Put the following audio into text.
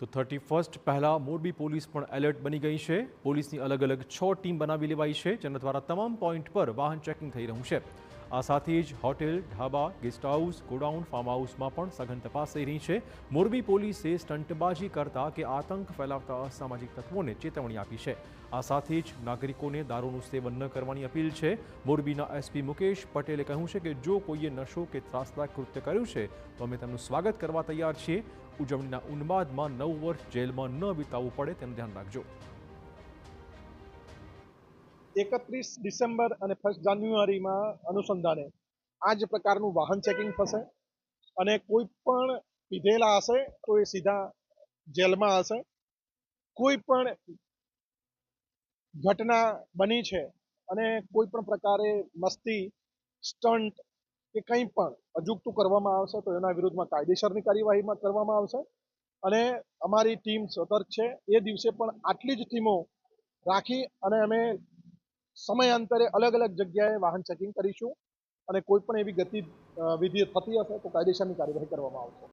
તો 31 પહેલા મોરબી પોલીસ પણ એલર્ટ બની ગઈ છે। પોલીસની અલગ અલગ 6 ટીમ બનાવી લેવાઈ છે, જેના દ્વારા તમામ પોઈન્ટ પર વાહન ચેકિંગ થઈ રહ્યું છે। આ સાથે જ hotel, dhaba, guest house, godown, farm હાઉસમાં પણ સઘન તપાસ થઈ રહી છે। મોરબી પોલીસે સ્ટંટબાજી કરતા કે આતંક ફેલાવતા અસામાજિક તત્વોને ચેતવણી આપી છે। આ સાથે જ નાગરિકોને દારૂનું સેવન ન કરવાની અપીલ છે। મોરબીના એસપી મુકેશ પટેલે કહ્યું છે કે જો કોઈએ નશો કે ત્રાસદાયક કૃત્ય કર્યું છે તો અમે તેમનું સ્વાગત કરવા તૈયાર છીએ। ઉજવણીના ઉન્માદમાં 9 વર્ષ જેલમાં ન વિતાવવું પડે તેનું ધ્યાન રાખજો। 31 ડિસેમ્બર અને 1 જાન્યુઆરીમાં અનુસંધાને આ જ પ્રકારનું વાહન ચેકિંગ થશે અને કોઈ પણ પીધેલા હશે તો એ સીધા જેલમાં હશે। કોઈ પણ ઘટના બની છે અને કોઈ પણ પ્રકારે મસ્તી, સ્ટન્ટ કે કંઈ પણ અજુગતું કરવામાં આવશે તો એના વિરુદ્ધમાં કાયદેસરની કાર્યવાહીમાં કરવામાં આવશે અને અમારી ટીમ સતર્ક છે। એ દિવસે પણ આટલી જ ટીમો રાખી અને અમે સમયાંતરે અલગ અલગ જગ્યાએ વાહન ચેકિંગ કરીશું અને કોઈ પણ એવી ગતિવિધિ થતી હશે તો કાયદેસરની કાર્યવાહી કરવામાં આવશે।